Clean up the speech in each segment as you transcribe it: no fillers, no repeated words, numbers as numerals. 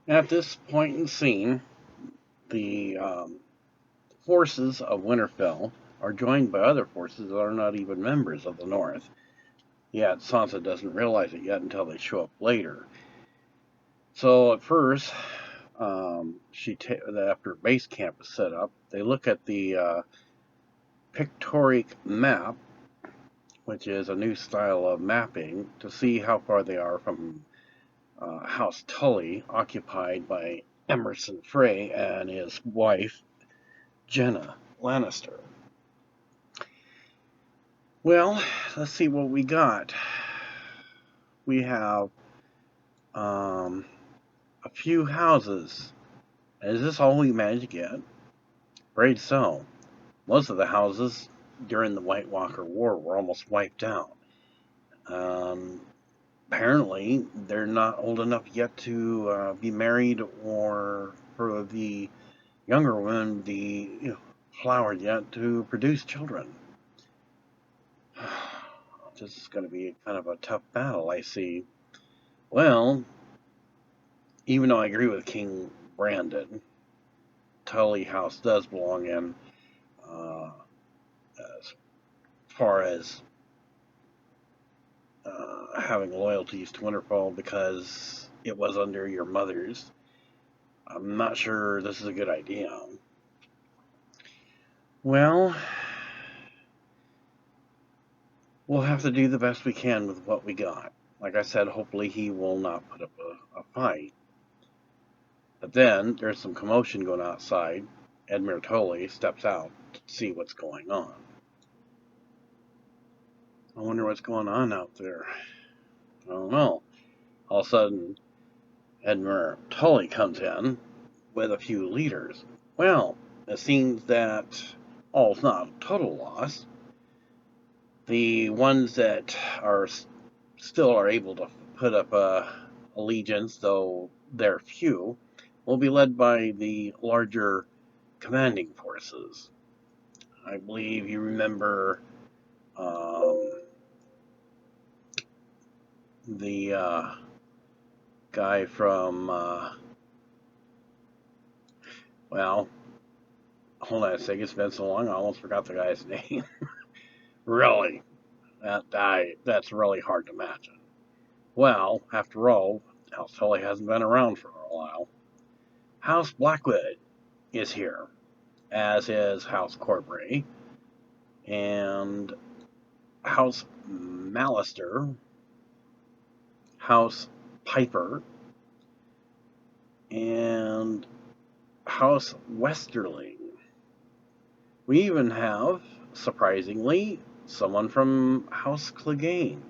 At this point in the scene, the forces of Winterfell are joined by other forces that are not even members of the North. Yet Sansa doesn't realize it yet until they show up later. So at first, after base camp is set up, they look at the pictoric map, which is a new style of mapping, to see how far they are from House Tully, occupied by Emmon Frey and his wife, Jenna Lannister. Well, let's see what we got. We have a few houses. Is this all we managed to get? Afraid so. Most of the houses during the White Walker War were almost wiped out. Apparently, they're not old enough yet to be married, or for the younger women be flowered yet to produce children. This is going to be kind of a tough battle, I see. Well, even though I agree with King Brandon, Tully House does belong in as far as having loyalties to Winterfell because it was under your mother's. I'm not sure this is a good idea. Well, we'll have to do the best we can with what we got. Like I said, hopefully he will not put up a fight. But then there's some commotion going outside. Edmure Tully steps out to see what's going on. I wonder what's going on out there. I don't know. All of a sudden, Edmure Tully comes in with a few leaders. Well, it seems that all's not a total loss. The ones that are still are able to put up allegiance, though they're few, will be led by the larger commanding forces. I believe you remember the guy from, well, hold on a second, it's been so long, I almost forgot the guy's name. Really, that's really hard to imagine. Well, after all, House Tully hasn't been around for a while. House Blackwood is here, as is House Corbray, and House Mallister, House Piper, and House Westerling. We even have, surprisingly, someone from House Clegane.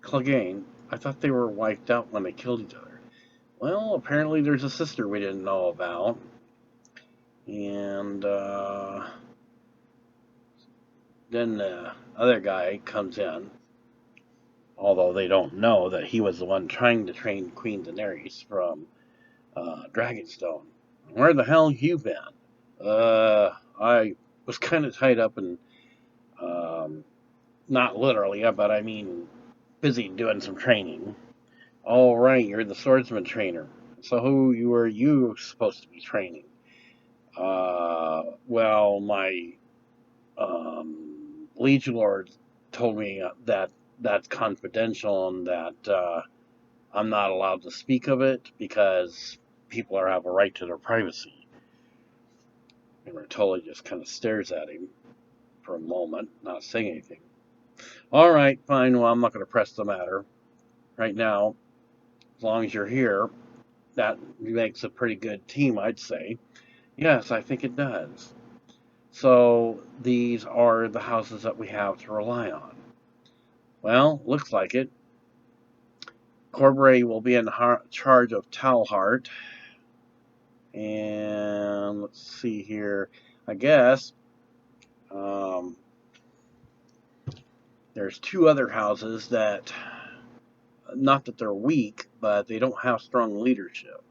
Clegane, I thought they were wiped out when they killed each other. Well, apparently there's a sister we didn't know about. And then the other guy comes in, although they don't know that he was the one trying to train Queen Daenerys from Dragonstone. Where the hell you been? I was kind of tied up and, not literally, but I mean busy doing some training. All right, you're the swordsman trainer. So who were you supposed to be training? Well, my liege lord told me that that's confidential and that I'm not allowed to speak of it because people have a right to their privacy. And Rotoli just kind of stares at him for a moment, not saying anything. All right, fine. Well, I'm not going to press the matter right now. As long as you're here, that makes a pretty good team, I'd say. Yes, I think it does. So these are the houses that we have to rely on. Well, looks like it. Corbray will be in charge of Talhart. And let's see here. I guess there's two other houses that, not that they're weak, but they don't have strong leadership.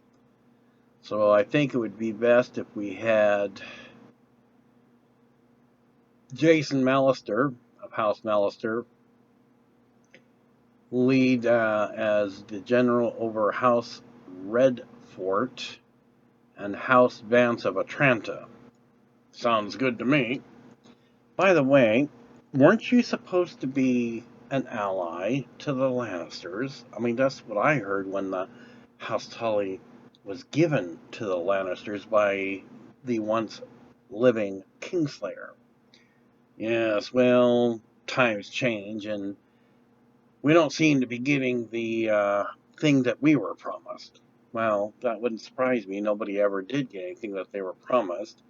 So I think it would be best if we had Jason Mallister of House Mallister lead as the general over House Red Fort and House Vance of Atranta. Sounds good to me. By the way, weren't you supposed to be an ally to the Lannisters? I mean, that's what I heard when the House Tully was given to the Lannisters by the once living Kingslayer. Yes, well, times change, and we don't seem to be getting the thing that we were promised. Well, that wouldn't surprise me. Nobody ever did get anything that they were promised.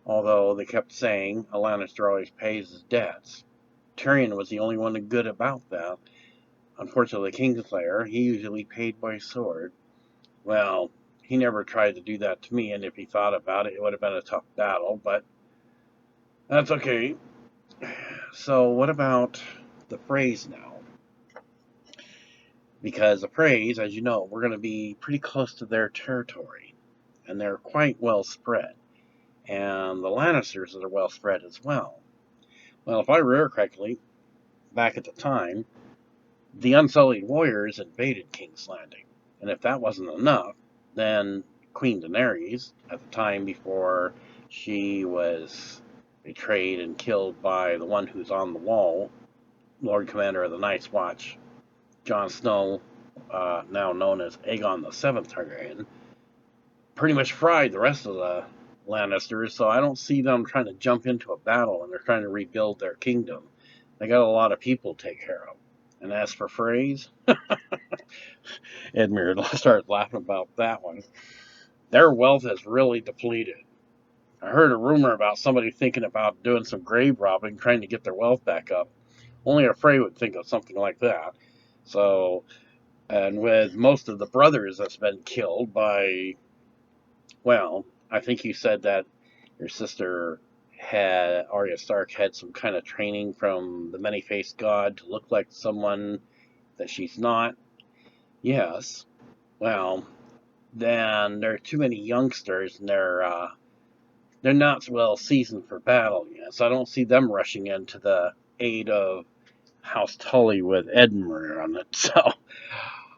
Although they kept saying a Lannister always pays his debts. Tyrion was the only one good about that. Unfortunately, Kingslayer, he usually paid by sword. Well, he never tried to do that to me, and if he thought about it, it would have been a tough battle, but that's okay. So what about the Freys now? Because the Freys, as you know, we're going to be pretty close to their territory, and they're quite well spread. And the Lannisters are well spread as well. Well, if I remember correctly, back at the time, the Unsullied Warriors invaded Kingslanding. And if that wasn't enough, then Queen Daenerys, at the time before she was betrayed and killed by the one who's on the wall, Lord Commander of the Night's Watch, Jon Snow, now known as Aegon VII Targaryen, pretty much fried the rest of the Lannisters, so I don't see them trying to jump into a battle when they're trying to rebuild their kingdom. They got a lot of people to take care of. And as for Freys, Edmure started laughing about that one. Their wealth has really depleted. I heard a rumor about somebody thinking about doing some grave robbing, trying to get their wealth back up. Only a Frey would think of something like that. So, and with most of the brothers that's been killed by, well, I think you said that your sister had, Arya Stark had some kind of training from the many-faced god to look like someone that she's not. Yes. Well, then there are too many youngsters, and they're not well seasoned for battle yet. So I don't see them rushing into the aid of House Tully with Edmure on it. So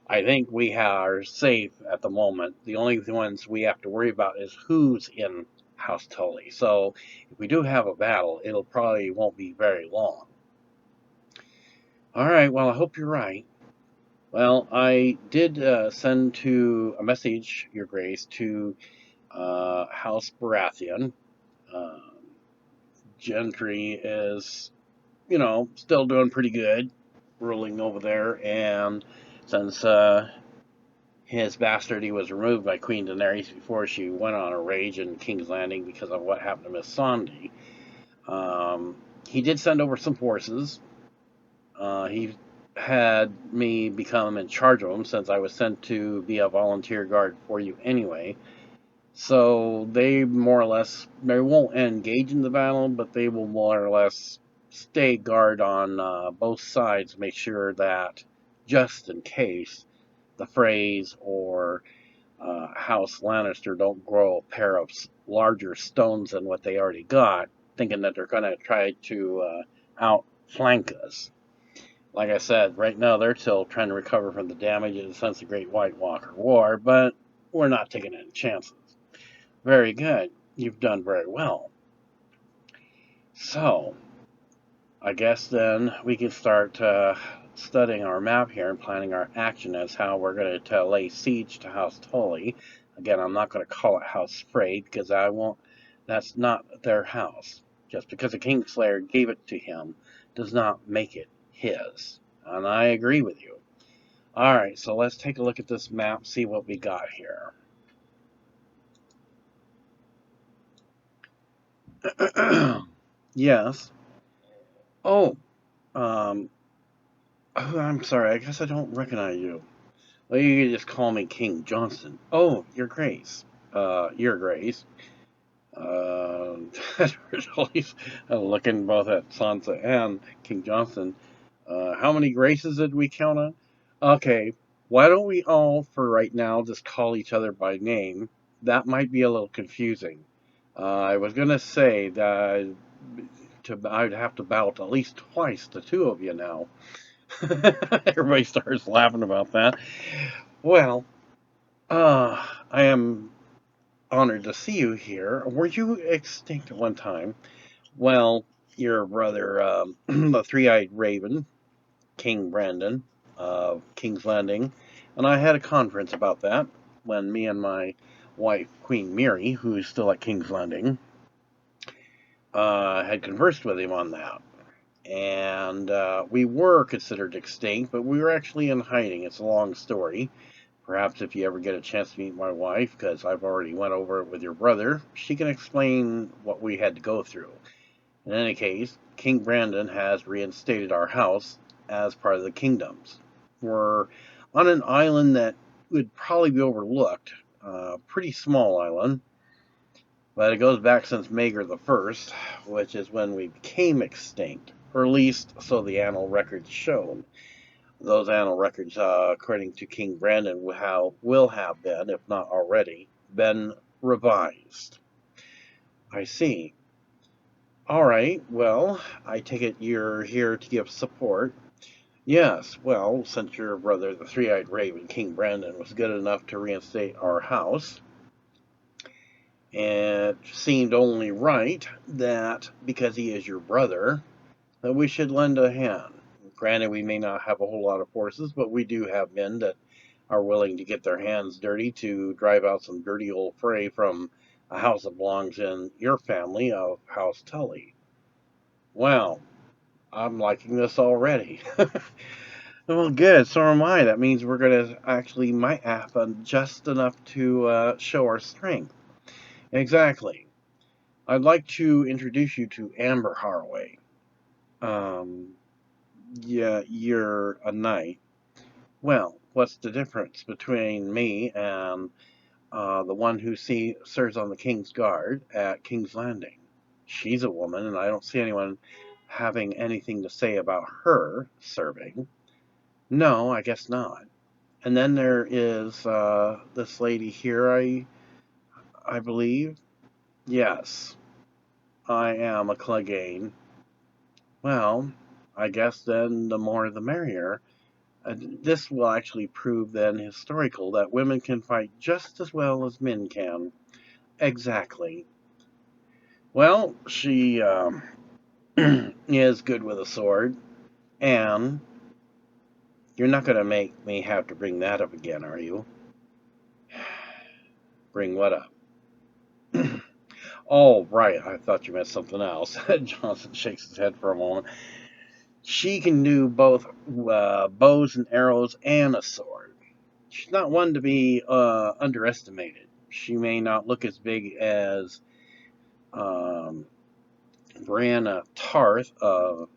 I think we are safe at the moment. The only ones we have to worry about is who's in House Tully. So if we do have a battle, it'll probably won't be very long. All right. Well, I hope you're right. Well, I did send to a message, Your Grace, to House Baratheon. Gendry is, still doing pretty good, ruling over there, and since his bastardy was removed by Queen Daenerys before she went on a rage in King's Landing because of what happened to Miss Sondi, he did send over some forces. He had me become in charge of them since I was sent to be a volunteer guard for you anyway. So they more or less, they won't engage in the battle, but they will more or less stay guard on both sides, make sure that just in case the Freys or House Lannister don't grow a pair of larger stones than what they already got, thinking that they're going to try to outflank us. Like I said, right now they're still trying to recover from the damages since the Great White Walker War, but we're not taking any chances. Very good. You've done very well. So, I guess then we can start studying our map here and planning our action as how we're going to lay siege to House Tully. Again, I'm not going to call it House Frey because that's not their house. Just because a Kingslayer gave it to him does not make it his. And I agree with you. Alright, so let's take a look at this map, see what we got here. Yes. Oh, I'm sorry, I guess I don't recognize you. Well, you can just call me King Johnson. Oh, Your Grace. Your Grace. Looking both at Sansa and King Johnson. How many graces did we count on? Okay, why don't we all, for right now, just call each other by name? That might be a little confusing. I was going to say that I'd have to bow at least twice to two of you now. Everybody starts laughing about that. Well, I am honored to see you here. Were you extinct at one time? Well, your brother, the three-eyed raven, King Brandon of Kingslanding, and I had a conference about that when me and my wife, Queen Mary, who's still at King's Landing, had conversed with him on that. And we were considered extinct, but we were actually in hiding. It's a long story. Perhaps if you ever get a chance to meet my wife, because I've already went over it with your brother, she can explain what we had to go through. In any case, King Brandon has reinstated our house as part of the kingdoms. We're on an island that would probably be overlooked, a pretty small island, but it goes back since Maegor the First, which is when we became extinct, or at least so the annal records show. Those annal records, according to King Brandon, will have been, if not already, been revised. I see. All right, well, I take it you're here to give support. Yes, well, since your brother, the three-eyed raven, King Brandon, was good enough to reinstate our house, it seemed only right that, because he is your brother, that we should lend a hand. Granted, we may not have a whole lot of forces, but we do have men that are willing to get their hands dirty to drive out some dirty old Frey from a house that belongs in your family of House Tully. Wow, I'm liking this already. Well, good. So am I. That means we're going to actually might happen just enough to show our strength. Exactly. I'd like to introduce you to Amber Haraway. Um, yeah, you're a knight. Well, what's the difference between me and the one who serves on the King's Guard at King's Landing? She's a woman, and I don't see anyone having anything to say about her serving. No, I guess not. And then there is this lady here, I believe. Yes, I am a Clegane. Well, I guess then the more the merrier. This will actually prove then historical that women can fight just as well as men can. Exactly. Well, she is good with a sword, and you're not going to make me have to bring that up again, are you? Bring what up? Oh, right. I thought you meant something else. Johnson shakes his head for a moment. She can do both bows and arrows and a sword. She's not one to be underestimated. She may not look as big as um, Brianna Tarth of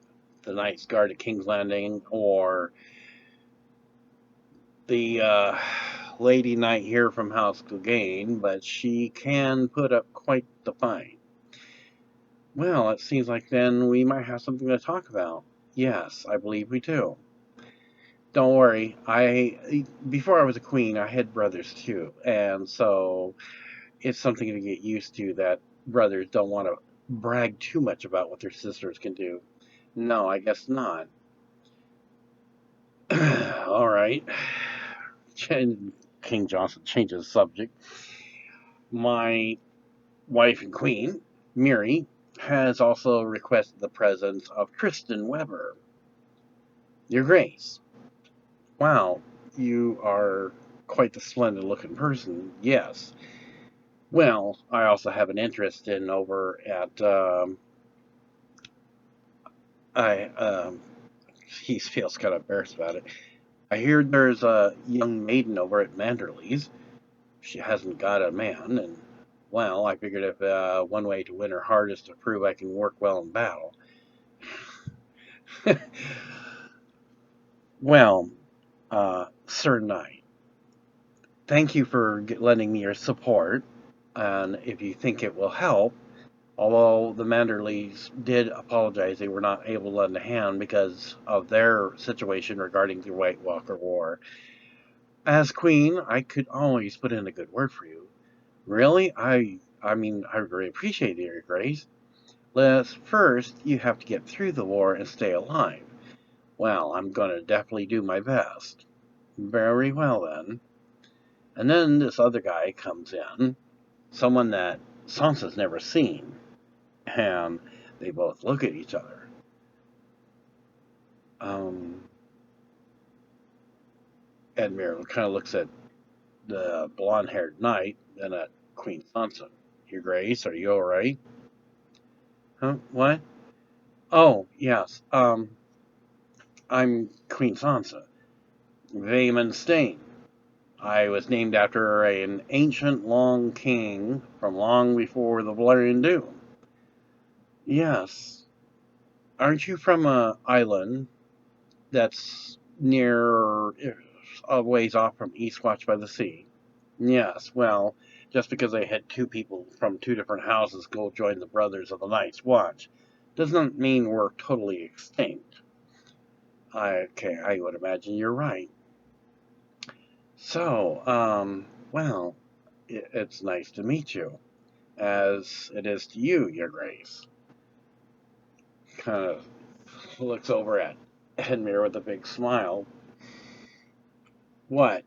the Knights Guard at King's Landing, or the Lady Knight here from House Clegane, but she can put up quite the fight. Well, it seems like then we might have something to talk about. Yes, I believe we do. Don't worry. Before I was a queen, I had brothers too, and so it's something to get used to that brothers don't want to brag too much about what their sisters can do. No, I guess not. All right. King Johnson changes the subject. My wife and queen, Mary, has also requested the presence of Tristan Weber. Your Grace. Wow, you are quite the splendid looking person. Yes. Well, I also have an interest in over at I he feels kind of embarrassed about it. I hear there's a young maiden over at Manderly's. She hasn't got a man, and well, I figured if one way to win her heart is to prove I can work well in battle. Well, Sir Knight, thank you for lending me your support, and if you think it will help, although the Manderleys did apologize, they were not able to lend a hand because of their situation regarding the White Walker War. As queen, I could always put in a good word for you. Really? I mean, I really appreciate it, Your Grace. First, you have to get through the war and stay alive. Well, I'm going to definitely do my best. Very well, then. And then this other guy comes in, someone that Sansa's never seen, and they both look at each other. Edmure kind of looks at the blonde-haired knight, then at Queen Sansa. Your Grace, are you all right? Huh? What? Oh, yes. I'm Queen Sansa. Vaemon Stain. I was named after an ancient long king from long before the Valerian Doom. Yes. Aren't you from an island that's near a ways off from Eastwatch by the Sea? Yes, well, just because I had two people from two different houses go join the Brothers of the Night's Watch doesn't mean we're totally extinct. Okay, I would imagine you're right. So, well, it's nice to meet you, as it is to you, Your Grace. Kind of looks over at Edmure with a big smile. What?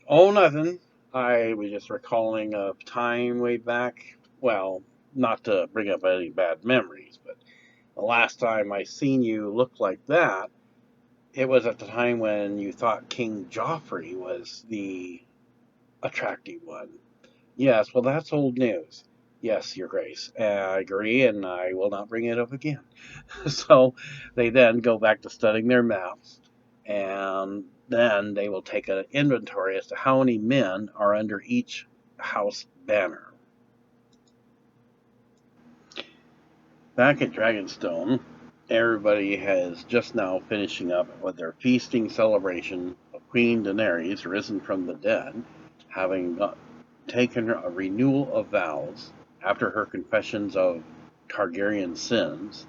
Oh, nothing. I was just recalling a time way back. Well, not to bring up any bad memories, but the last time I seen you look like that, it was at the time when you thought King Joffrey was the attractive one. Yes, well, that's old news. Yes, Your Grace. I agree, and I will not bring it up again. So they then go back to studying their maps, and then they will take an inventory as to how many men are under each house banner. Back at Dragonstone, everybody has just now finishing up with their feasting celebration of Queen Daenerys risen from the dead, having taken a renewal of vows after her confessions of Targaryen sins,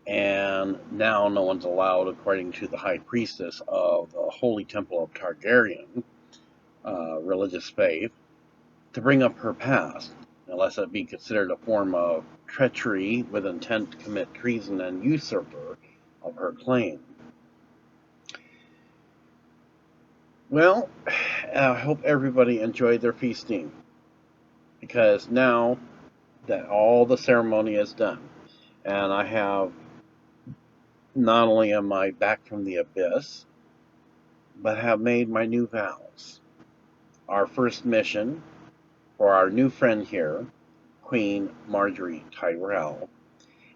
and now no one's allowed, according to the High Priestess of the Holy Temple of Targaryen religious faith, to bring up her past, unless it be considered a form of treachery with intent to commit treason and usurper of her claim. Well, I hope everybody enjoyed their feasting, because now that all the ceremony is done, and I have, not only am I back from the abyss, but have made my new vows. Our first mission for our new friend here, Queen Margery Tyrell,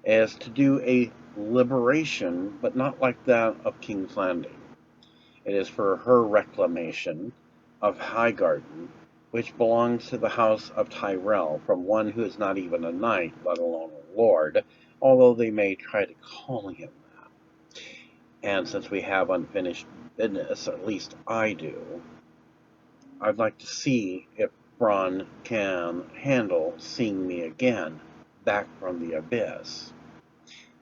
is to do a liberation, but not like that of Kingslanding. It is for her reclamation of Highgarden, which belongs to the house of Tyrell, from one who is not even a knight, let alone a lord, although they may try to call him that. And since we have unfinished business, or at least I do, I'd like to see if Bronn can handle seeing me again, back from the abyss.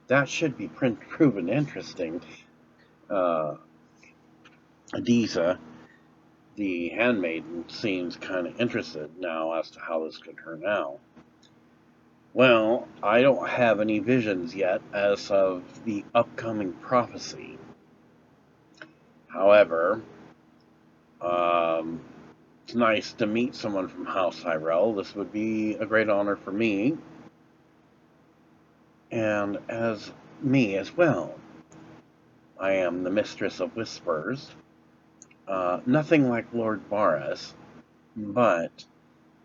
That should be proven interesting. Adiza, the handmaiden, seems kind of interested now as to how this could turn out. Well, I don't have any visions yet as of the upcoming prophecy. However, it's nice to meet someone from House Tyrell. This would be a great honor for me, and as me as well. I am the Mistress of Whispers. Nothing like Lord Varys, but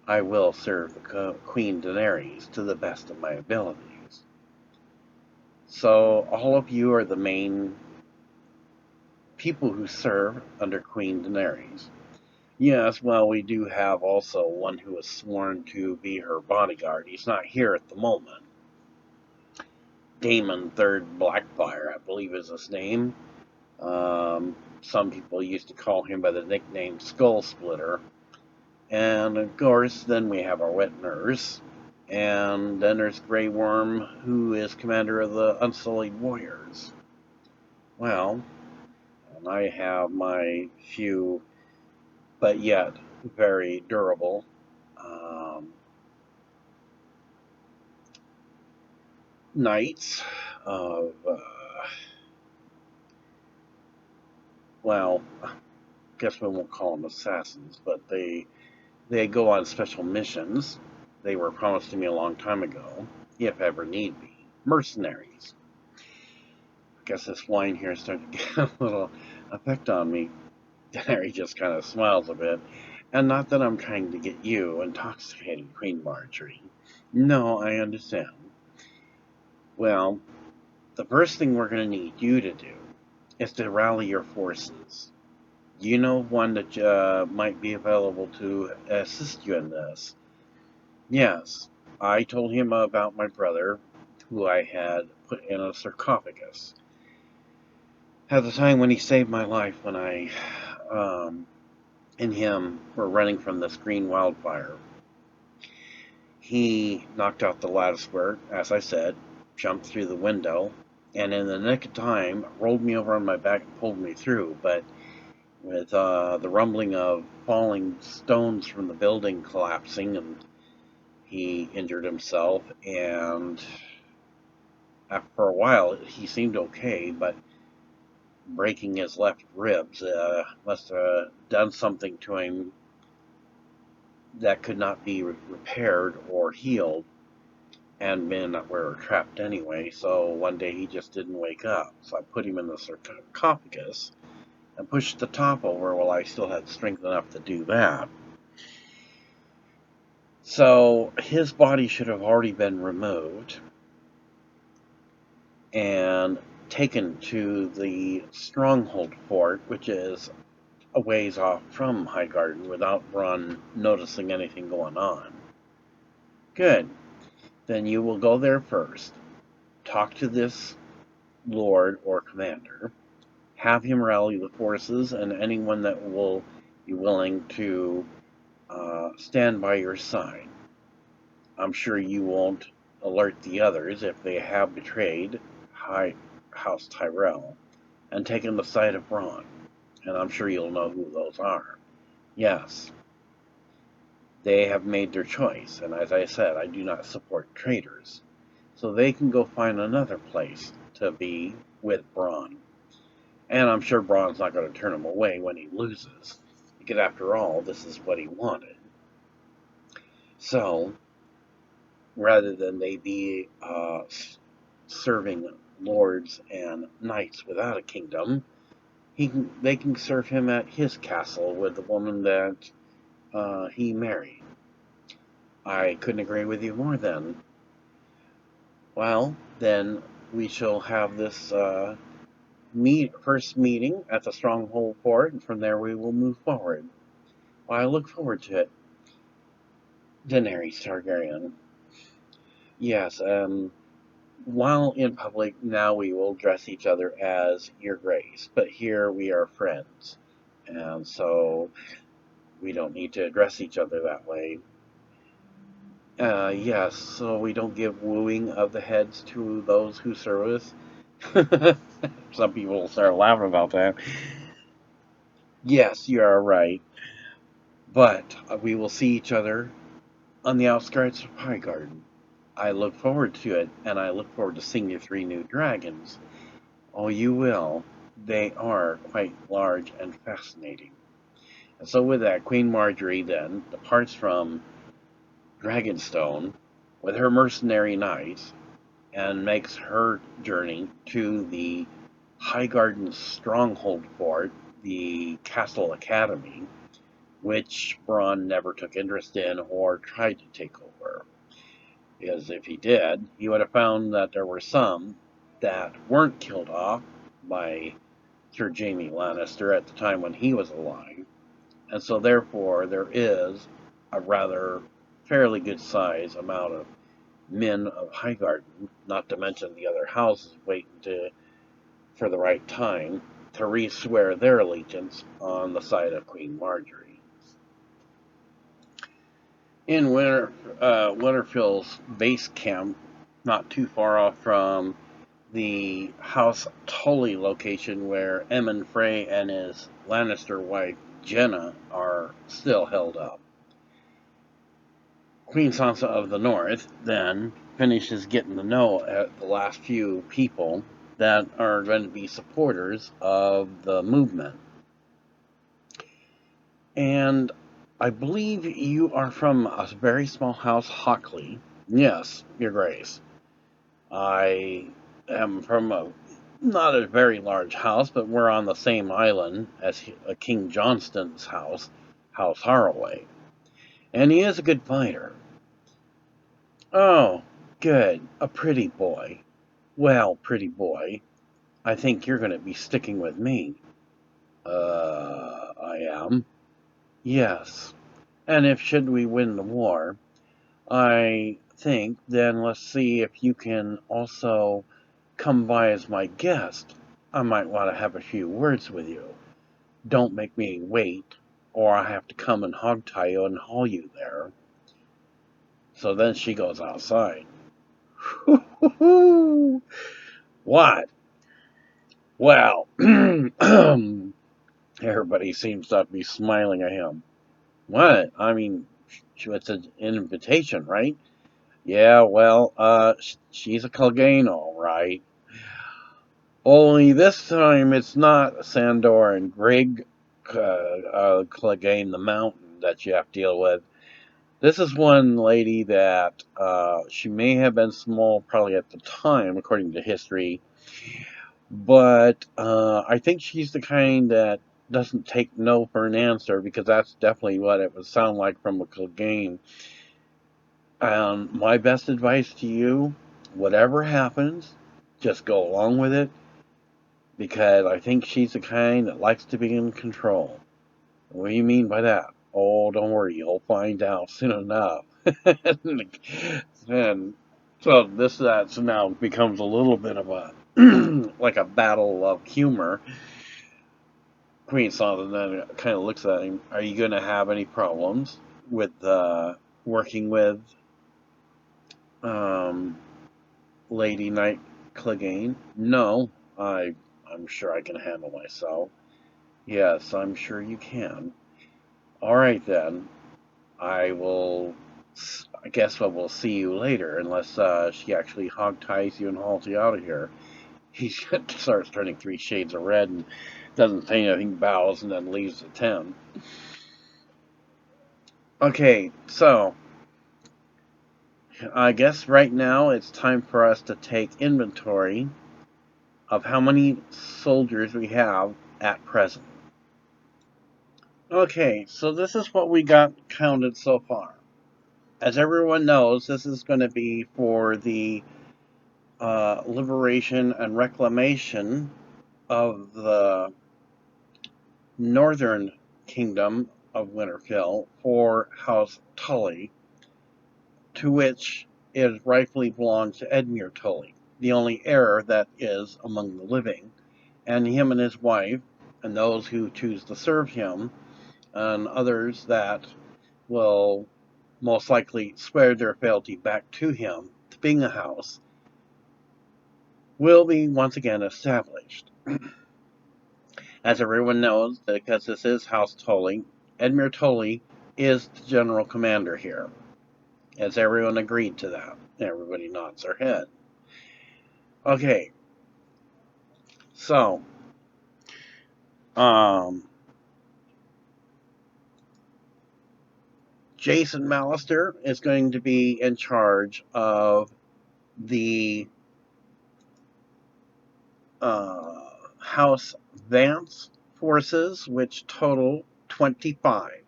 I will serve the Queen Daenerys to the best of my abilities. So all of you are the main people who serve under Queen Daenerys. Yes, well, we do have also one who is sworn to be her bodyguard. He's not here at the moment. Daemon III Blackfire, I believe is his name. Some people used to call him by the nickname Skull Splitter. And of course, then we have our wet nurse. And then there's Grey Worm, who is commander of the Unsullied Warriors. Well, and I have my few, but yet very durable, knights of, well, guess we won't call them assassins, but they go on special missions. They were promised to me a long time ago, if ever need be. Mercenaries. I guess this wine here is starting to get a little effect on me. Harry just kind of smiles a bit. And not that I'm trying to get you intoxicated, Queen Margery. No, I understand. Well, the first thing we're going to need you to do is to rally your forces. You know one that might be available to assist you in this. Yes, I told him about my brother, who I had put in a sarcophagus. At the time when he saved my life, when I and him were running from this green wildfire, he knocked out the lattice work, as I said, jumped through the window, and in the nick of time rolled me over on my back and pulled me through. But with the rumbling of falling stones from the building collapsing, and he injured himself, and for a while he seemed okay, but breaking his left ribs must have done something to him that could not be repaired or healed, and men that were trapped anyway. So one day he just didn't wake up. So I put him in the sarcophagus and pushed the top over while I still had strength enough to do that. So his body should have already been removed and taken to the Stronghold fort, which is a ways off from Highgarden, without Bronn noticing anything going on. Good. Then you will go there first. Talk to this lord or commander. Have him rally the forces and anyone that will be willing to stand by your side. I'm sure you won't alert the others if they have betrayed House Tyrell and taken the side of Bronn, and I'm sure you'll know who those are. Yes, they have made their choice, and as I said, I do not support traitors, so they can go find another place to be with Bronn. And I'm sure Bronn's not going to turn him away when he loses, because after all, this is what he wanted. So, rather than they be serving lords and knights without a kingdom, they can serve him at his castle with the woman that he married. I couldn't agree with you more then. Well, then we shall have this first meeting at the Stronghold Fort, and from there we will move forward. Well, I look forward to it. Daenerys Targaryen. Yes, while in public, now we will address each other as Your Grace, but here we are friends, and so we don't need to address each other that way. Yes, so we don't give wooing of the heads to those who serve us. Some people will start laughing about that. Yes, you are right, but we will see each other on the outskirts of Highgarden. I look forward to it, and I look forward to seeing your 3 new dragons. Oh, you will. They are quite large and fascinating. And so with that, Queen Margery then departs from Dragonstone with her mercenary knights and makes her journey to the Highgarden Stronghold Fort, the Castle Academy, which Bronn never took interest in or tried to take over. Because if he did, he would have found that there were some that weren't killed off by Sir Jaime Lannister at the time when he was alive. And so therefore there is a rather fairly good size amount of men of Highgarden, not to mention the other houses waiting for the right time to re-swear their allegiance on the side of Queen Margery. In Winterfell's base camp, not too far off from the House Tully location where Emmon Frey and his Lannister wife Jenna are still held up. Queen Sansa of the North then finishes getting to know the last few people that are going to be supporters of the movement. And I believe you are from a very small house, Hockley. Yes, Your Grace. I am from a not a very large house, but we're on the same island as King Johnston's house, House Haraway. And he is a good fighter. Oh, good. A pretty boy. Well, pretty boy, I think you're going to be sticking with me. I am. Yes. And if should we win the war, I think then let's see if you can also come by as my guest. I might want to have a few words with you. Don't make me wait, or I have to come and hog tie you and haul you there. So then she goes outside. What? Well, everybody seems to be smiling at him. What? I mean, it's an invitation, right? Yeah, well, she's a Clegane, all right. Only this time it's not Sandor and Greg Clegane the Mountain that you have to deal with. This is one lady that she may have been small probably at the time, according to history, but I think she's the kind that doesn't take no for an answer, because that's definitely what it would sound like from a Clegane. My best advice to you, whatever happens, just go along with it, because I think she's the kind that likes to be in control. What do you mean by that? Oh, don't worry, you'll find out soon enough. And so that now becomes a little bit of a like a battle of humor. Queen Sansa then kind of looks at him. Are you going to have any problems with working with um, Lady Knight Clegane? No, I'm sure I can handle myself. Yes, I'm sure you can. All right then. I will. I guess I will see you later, unless she actually hog ties you and hauls you out of here. He starts turning 3 shades of red and doesn't say anything, bows, and then leaves the tent. Okay, so I guess right now it's time for us to take inventory of how many soldiers we have at present. Okay, so this is what we got counted so far. As everyone knows, this is going to be for the liberation and reclamation of the northern kingdom of Winterfell for House Tully, to which it rightfully belongs to Edmure Tully, the only heir that is among the living, and him and his wife, and those who choose to serve him, and others that will most likely swear their fealty back to him, to being a house, will be once again established. As everyone knows, because this is House Tully, Edmure Tully is the general commander here. Has everyone agreed to that? Everybody nods their head. Okay, so Jason Mallister is going to be in charge of the House Vance forces, which total 25.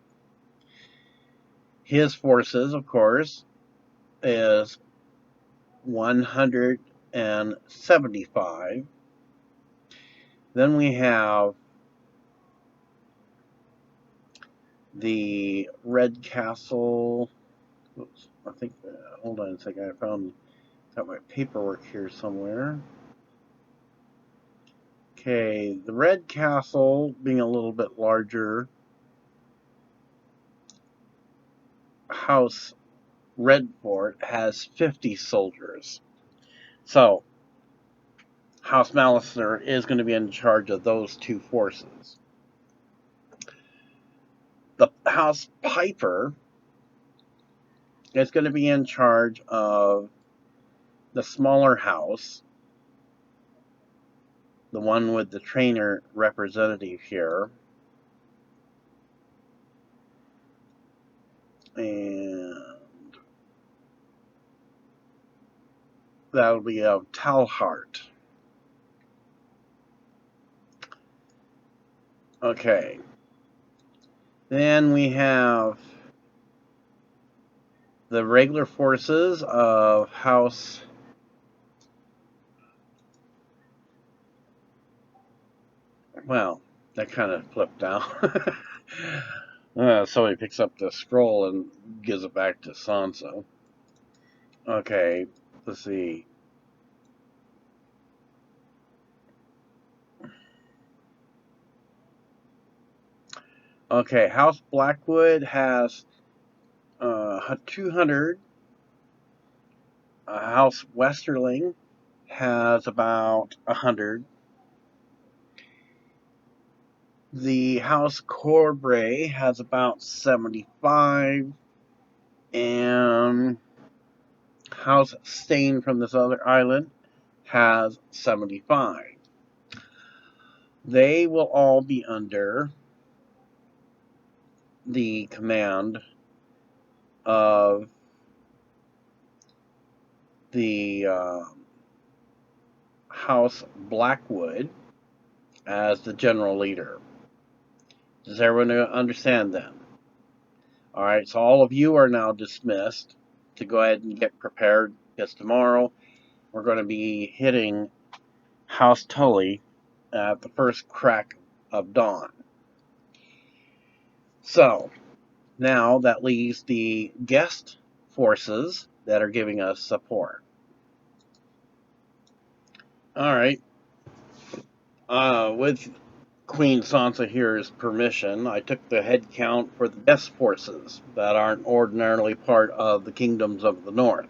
His forces, of course, is 175. Then we have the Red Castle. Oops, I think. Hold on a second. Got my paperwork here somewhere. Okay, the Red Castle, being a little bit larger, House Redfort has 50 soldiers. So, House Mallister is going to be in charge of those two forces. The House Piper is going to be in charge of the smaller house, the one with the trainer representative here. And that'll be of Talhart. Okay. Then we have the regular forces of House. Well, that kind of flipped out. Somebody picks up the scroll and gives it back to Sansa. Okay, let's see. Okay, House Blackwood has 200. House Westerling has about 100. The House Corbray has about 75. And House Stain from this other island has 75. They will all be under the command of the House Blackwood as the general leader. Does everyone understand that? Alright, so all of you are now dismissed to go ahead and get prepared, because tomorrow we're going to be hitting House Tully at the first crack of dawn. So, now that leaves the guest forces that are giving us support. Alright, with Queen Sansa here's permission, I took the head count for the guest forces that aren't ordinarily part of the kingdoms of the north,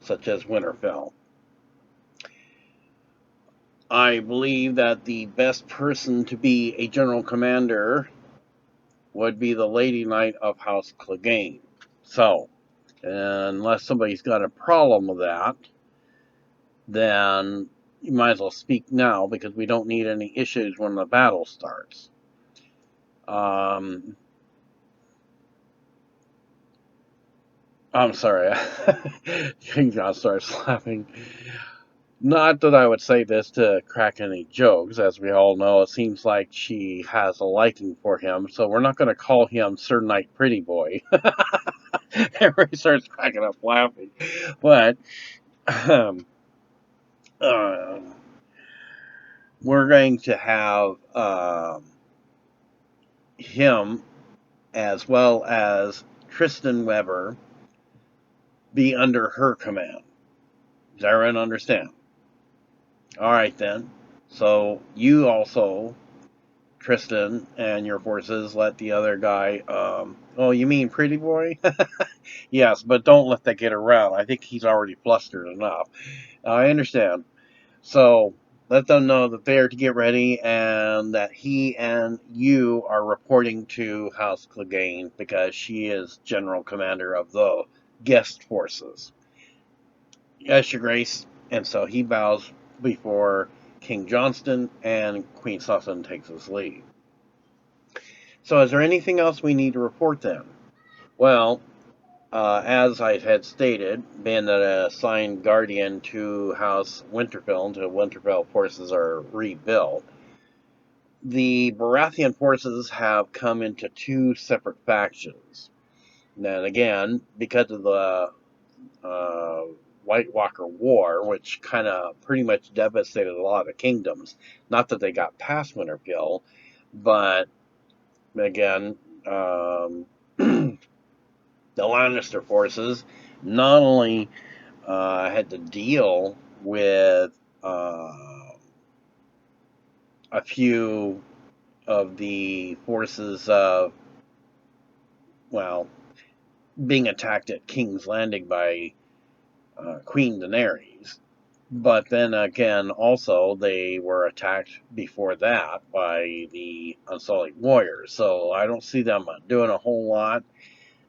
such as Winterfell. I believe that the best person to be a general commander would be the Lady Knight of House Clegane. So, unless somebody's got a problem with that, then you might as well speak now, because we don't need any issues when the battle starts. I'm sorry. King John starts laughing. Not that I would say this to crack any jokes. As we all know, it seems like she has a liking for him, so we're not going to call him Sir Knight Pretty Boy. Everybody starts cracking up laughing. But we're going to have him, as well as Tristan Weber, be under her command. Does everyone understand? Alright then. So you also, Tristan, and your forces, let the other guy, oh, you mean Pretty Boy? Yes, but don't let that get around. I think he's already flustered enough. I understand. So let them know that they are to get ready, and that he and you are reporting to House Clegane, because she is general commander of the guest forces. Yes, Your Grace. And so he bows before King Johnston, and Queen Sansa takes his leave. So is there anything else we need to report then? Well, as I had stated, being an assigned guardian to House Winterfell until Winterfell forces are rebuilt, the Baratheon forces have come into two separate factions. And again, because of the White Walker War, which kind of pretty much devastated a lot of kingdoms. Not that they got past Winterfell, but again, the Lannister forces not only had to deal with a few of the forces of, well, being attacked at King's Landing by Queen Daenerys. But then again, also, they were attacked before that by the Unsullied Warriors. So I don't see them doing a whole lot,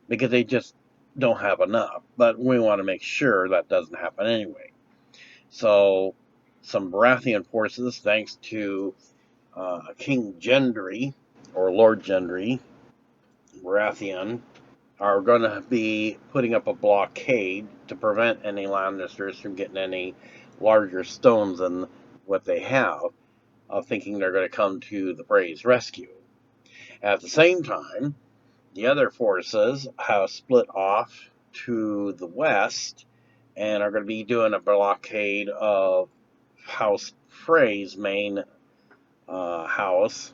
because they just don't have enough. But we want to make sure that doesn't happen anyway. So some Baratheon forces, thanks to King Gendry, or Lord Gendry, Baratheon, are going to be putting up a blockade to prevent any Lannisters from getting any larger stones than what they have, thinking they're going to come to the Frey's rescue. At the same time, the other forces have split off to the west and are going to be doing a blockade of House Frey's main house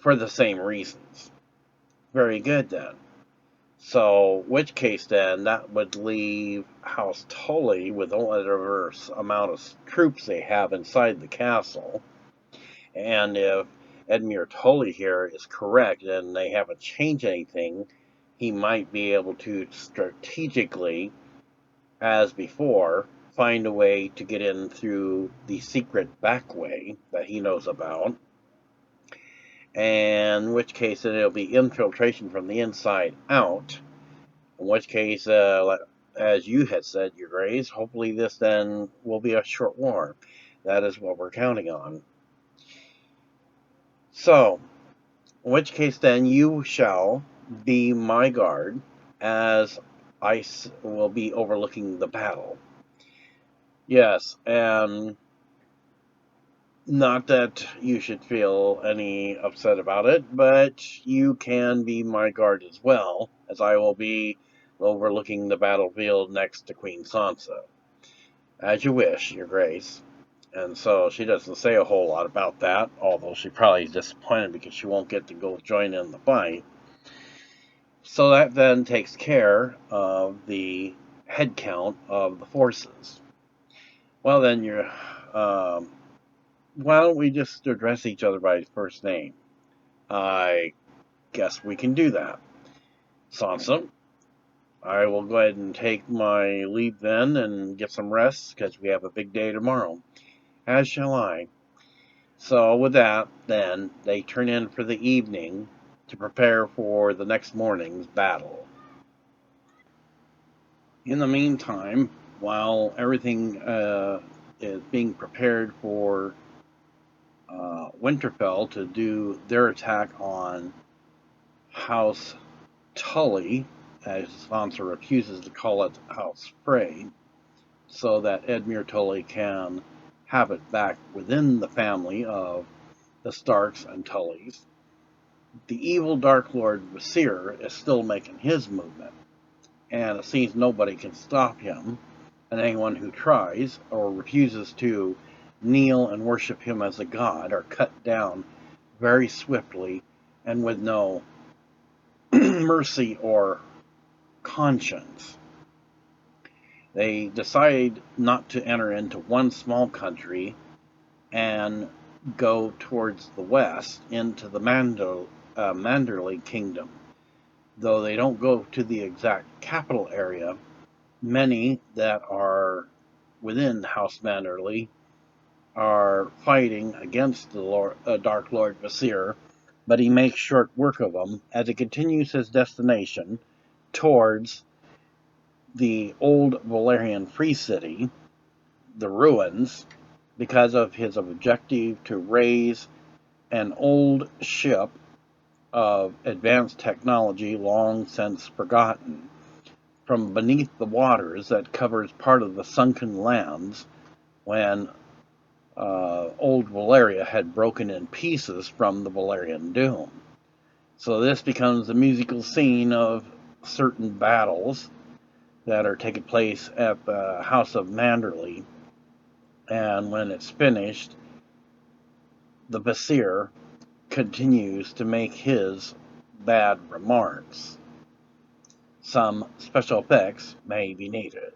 for the same reasons. Very good then. So, which case then, that would leave House Tully with whatever amount of troops they have inside the castle. And if Edmure Tully here is correct and they haven't changed anything, he might be able to strategically, as before, find a way to get in through the secret back way that he knows about. And in which case it'll be infiltration from the inside out. In which case, as you had said, Your Grace, hopefully this then will be a short war. That is what we're counting on. So, in which case then you shall be my guard, as I will be overlooking the battle. Yes, and not that you should feel any upset about it, but you can be my guard as well, as I will be overlooking the battlefield next to Queen Sansa. As you wish, Your Grace. And so she doesn't say a whole lot about that, although she probably is disappointed because she won't get to go join in the fight. So that then takes care of the head count of the forces. Well then, why don't we just address each other by first name? I guess we can do that. Sansa, I will go ahead and take my leave then and get some rest, because we have a big day tomorrow. As shall I. So with that, then, they turn in for the evening to prepare for the next morning's battle. In the meantime, while everything is being prepared for Winterfell to do their attack on House Tully, as Sansa refuses to call it House Frey, so that Edmure Tully can have it back within the family of the Starks and Tullys. The evil Dark Lord Vizier is still making his movement, and it seems nobody can stop him, and anyone who tries or refuses to kneel and worship him as a god are cut down very swiftly and with no mercy or conscience. They decide not to enter into one small country and go towards the west into the Manderly kingdom. Though they don't go to the exact capital area, many that are within House Manderly are fighting against the Dark Lord Vizier, but he makes short work of them as he continues his destination towards the old Valyrian Free City, the ruins, because of his objective to raise an old ship of advanced technology long since forgotten from beneath the waters that covers part of the sunken lands when old Valyria had broken in pieces from the Valyrian Doom. So this becomes the musical scene of certain battles that are taking place at the House of Manderly, and when it's finished, the Vizier continues to make his bad remarks. Some special effects may be needed.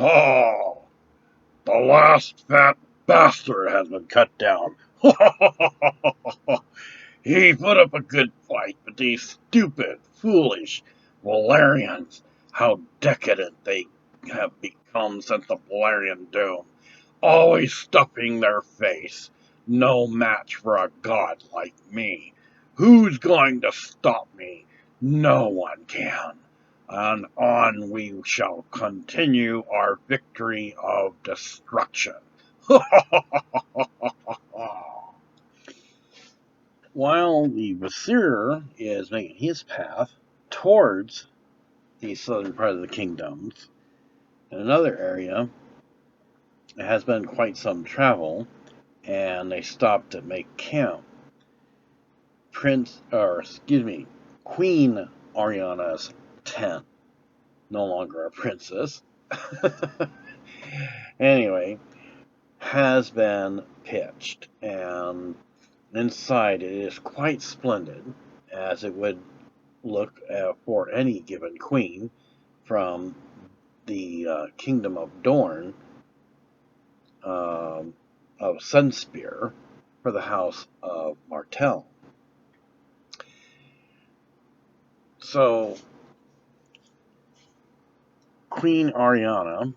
Oh, the last fat bastard has been cut down. He put up a good fight, but these stupid, foolish Valyrians, how decadent they have become since the Valyrian Doom. Always stuffing their face. No match for a god like me. Who's going to stop me? No one can. And on we shall continue our victory of destruction. While the Vizier is making his path towards the southern part of the kingdoms, in another area, it has been quite some travel, and they stopped to make camp. Queen Arianna's tent, no longer a princess, anyway, has been pitched, and inside it is quite splendid, as it would look for any given queen from the kingdom of Dorne, of Sunspear, for the House of Martell. So, Queen Arianna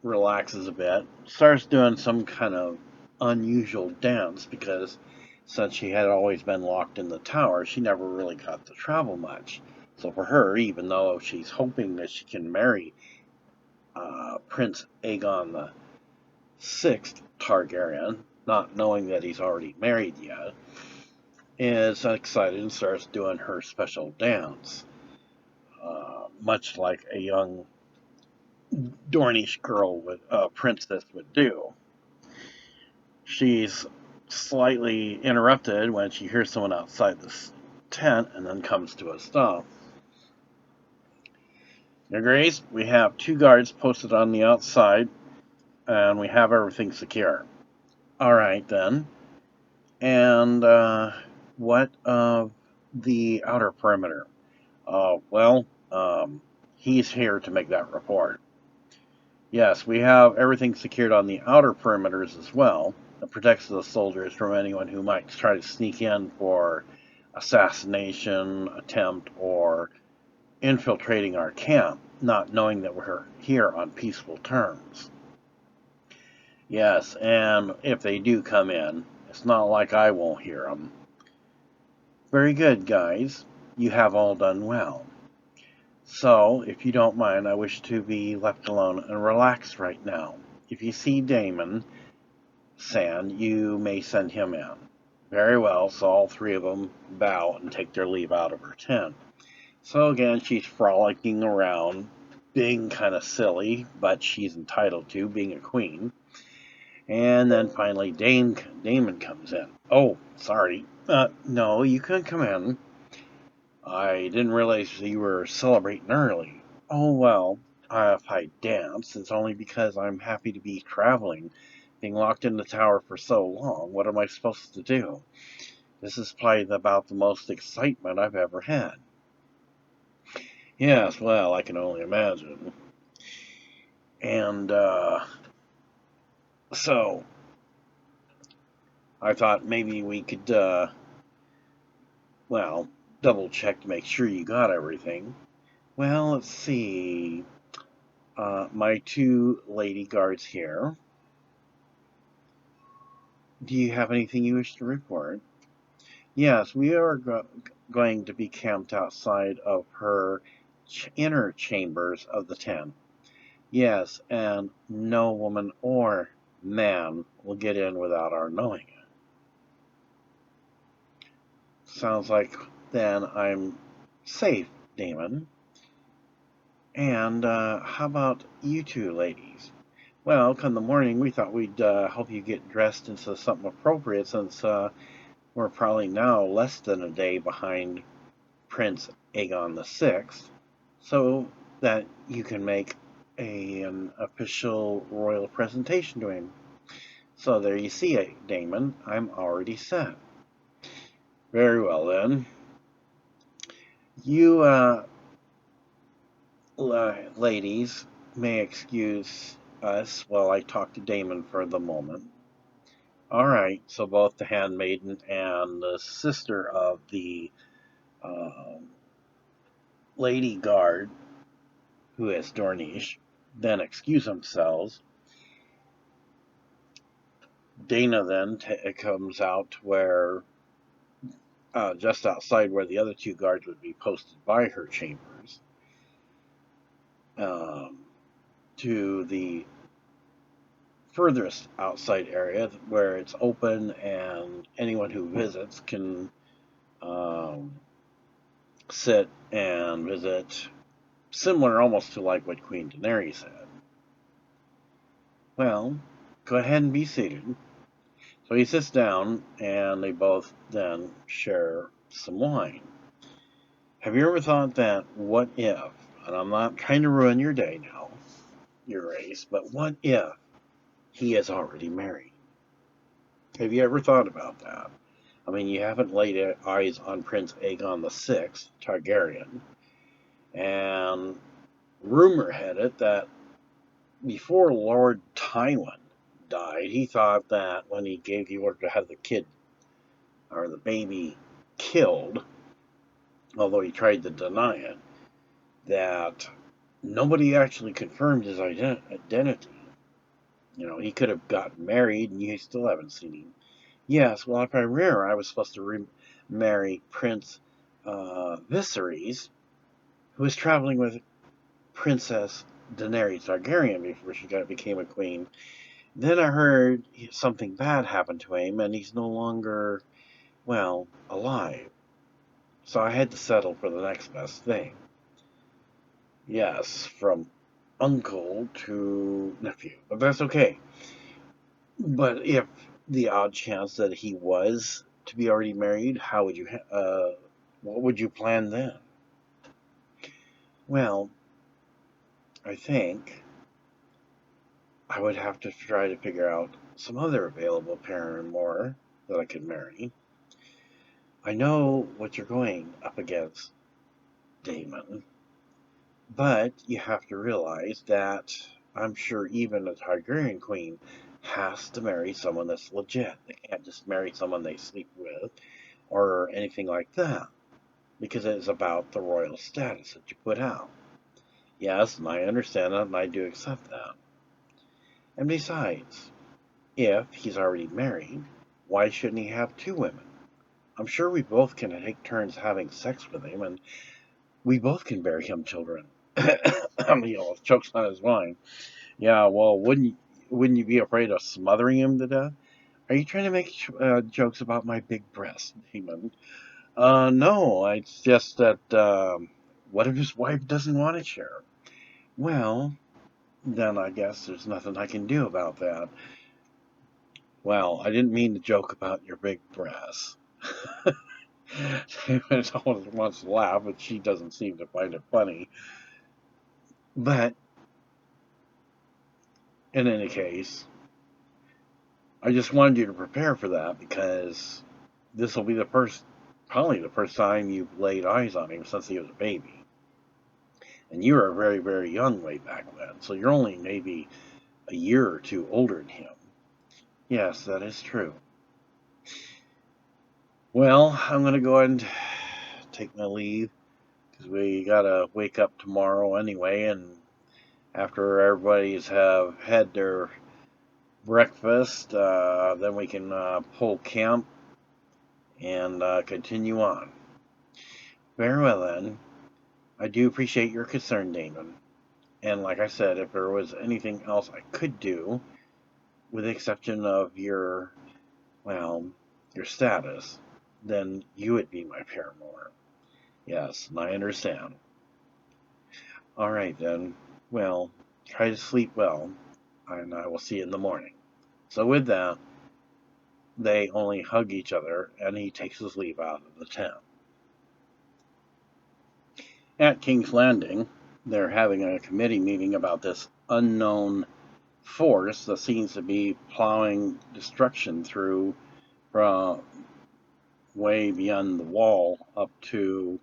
relaxes a bit, starts doing some kind of unusual dance because since she had always been locked in the tower, she never really got to travel much. So for her, even though she's hoping that she can marry Prince Aegon VI Targaryen, not knowing that he's already married yet, is excited and starts doing her special dance, much like a young Dornish girl princess would do. She's slightly interrupted when she hears someone outside the tent and then comes to a stop. Your Grace, we have 2 guards posted on the outside, and we have everything secure. Alright then. And what of the outer perimeter? He's here to make that report. Yes, we have everything secured on the outer perimeters as well. That protects the soldiers from anyone who might try to sneak in for assassination attempt or infiltrating our camp, not knowing that we're here on peaceful terms. Yes, and if they do come in, it's not like I won't hear them. Very good, guys. You have all done well. So, if you don't mind, I wish to be left alone and relax right now. If you see Daemon Sand, you may send him in. Very well, so all 3 of them bow and take their leave out of her tent. So again, she's frolicking around, being kind of silly, but she's entitled to, being a queen. And then finally, Daemon comes in. Oh, sorry. No, you couldn't come in. I didn't realize you were celebrating early. Oh, well, if I dance, it's only because I'm happy to be traveling. Being locked in the tower for so long, what am I supposed to do? This is probably about the most excitement I've ever had. Yes, well, I can only imagine. And, so, I thought maybe we could, double check to make sure you got everything. Well, let's see. My 2 lady guards here. Do you have anything you wish to report? Yes, we are going to be camped outside of her inner chambers of the tent. Yes, and no woman or man will get in without our knowing it. Sounds like then I'm safe, Daemon. And how about you 2 ladies? Well, come the morning, we thought we'd help you get dressed into something appropriate since we're probably now less than a day behind Prince Aegon VI, so that you can make an official royal presentation to him. So there you see it, Daemon. I'm already set. Very well then. You ladies, may excuse us while I talk to Daemon for the moment. Alright, so both the handmaiden and the sister of the um, lady guard, who is Dornish, then excuse themselves. Dana then comes out where, just outside where the other two guards would be posted by her chambers, um, to the furthest outside area where it's open and anyone who visits can um, sit and visit, similar almost to like what Queen Daenerys had. Well, go ahead and be seated. So he sits down and they both then share some wine. Have you ever thought that what if, and I'm not trying to ruin your day now, your race, but what if he is already married? Have you ever thought about that? I mean, you haven't laid eyes on Prince Aegon VI Targaryen, and rumor had it that before Lord Tywin died, he thought that when he gave the order to have the kid or the baby killed, although he tried to deny it, that nobody actually confirmed his identity. You know, he could have gotten married and you still haven't seen him. Yes, well, if I remember, I was supposed to marry Prince Viserys, who was traveling with Princess Daenerys Targaryen before she became a queen. Then I heard something bad happened to him, and he's no longer, well, alive. So I had to settle for the next best thing. Yes, from uncle to nephew, but that's okay. But if the odd chance that he was to be already married, how would you, what would you plan then? Well, I think I would have to try to figure out some other available paramour that I could marry. I know what you're going up against, Damon, but you have to realize that I'm sure even a Targaryen queen has to marry someone that's legit. They can't just marry someone they sleep with or anything like that, because it is about the royal status that you put out. Yes, and I understand that, and I do accept that. And besides, if he's already married, why shouldn't he have two women? I'm sure we both can take turns having sex with him, and we both can bear him children. Chokes on his wine. Yeah, well, wouldn't you be afraid of smothering him to death? Are you trying to make jokes about my big breast, Demon? No, it's just that, what if his wife doesn't want to share? Well, then I guess there's nothing I can do about that. Well, I didn't mean to joke about your big breasts. Damon always wants to laugh, but she doesn't seem to find it funny. But, in any case, I just wanted you to prepare for that because this will be probably the first time you've laid eyes on him since he was a baby. And you were very, very young way back then, so you're only maybe a year or two older than him. Yes, that is true. Well, I'm going to go ahead and take my leave because we got to wake up tomorrow anyway, and after everybody's have had their breakfast, then we can pull camp and continue on. Very well then. I do appreciate your concern, Damon. And like I said, if there was anything else I could do, with the exception of your, well, your status, then you would be my paramour. Yes, and I understand. All right then. Well, try to sleep well, and I will see you in the morning. So with that, they only hug each other, and he takes his leave out of the tent. At King's Landing, they're having a committee meeting about this unknown force that seems to be plowing destruction through from way beyond the wall up to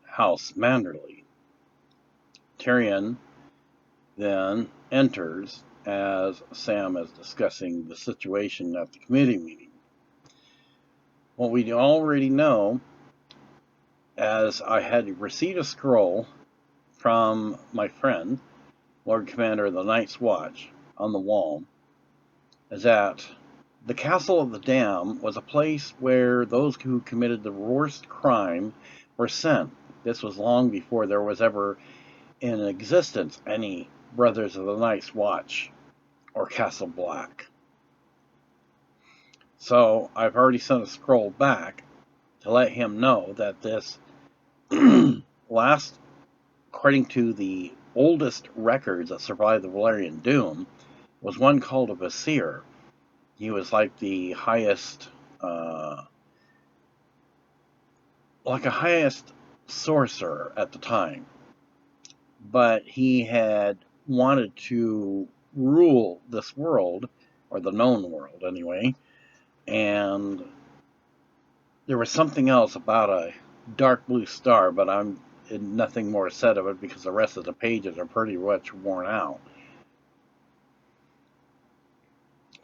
House Manderly. Tyrion then enters as Sam is discussing the situation at the committee meeting. What we already know, as I had received a scroll from my friend, Lord Commander of the Night's Watch, on the wall, is that the Castle of the Dam was a place where those who committed the worst crime were sent. This was long before there was ever in existence any Brothers of the Night's Watch or Castle Black. So I've already sent a scroll back to let him know that this last, according to the oldest records that survived the Valyrian Doom, was one called a Vizier. He was like the highest, highest sorcerer at the time. But he had wanted to rule this world, or the known world anyway, and there was something else about a dark blue star, but I'm nothing more said of it because the rest of the pages are pretty much worn out.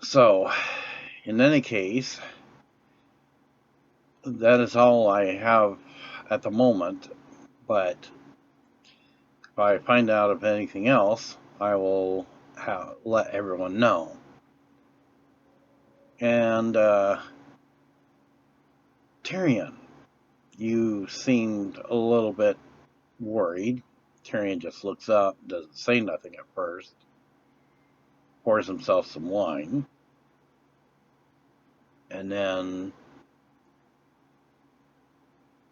So, in any case, that is all I have at the moment, but if I find out of anything else, I will let everyone know. And Tyrion, you seemed a little bit worried. Tyrion just looks up, doesn't say nothing at first, pours himself some wine, and then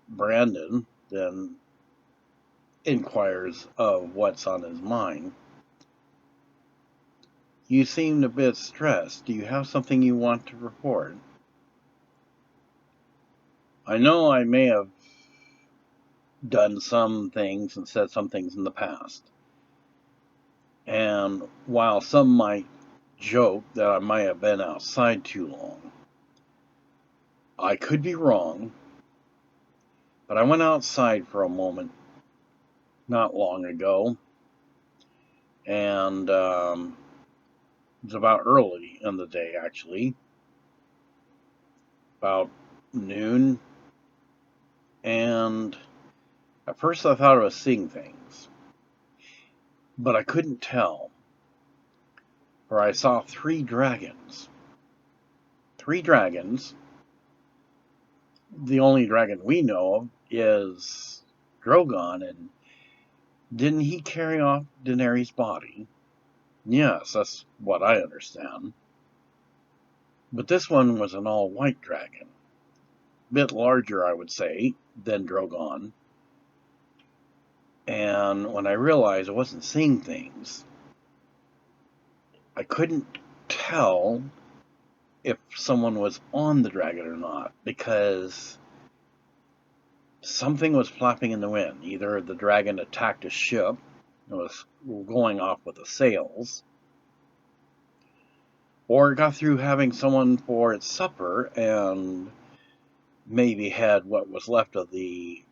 Brandon then inquires of what's on his mind. You seemed a bit stressed. Do you have something you want to report? I know I may have done some things and said some things in the past. And while some might joke that I might have been outside too long, I could be wrong, but I went outside for a moment not long ago, and it was about early in the day, actually, about noon, and at first I thought I was seeing things, but I couldn't tell, for I saw 3 dragons. 3 dragons. The only dragon we know of is Drogon, and didn't he carry off Daenerys' body? Yes, that's what I understand. But this one was an all-white dragon. A bit larger, I would say, than Drogon. And when I realized I wasn't seeing things, I couldn't tell if someone was on the dragon or not, because something was flapping in the wind. Either the dragon attacked a ship and was going off with the sails, or it got through having someone for its supper and maybe had what was left of the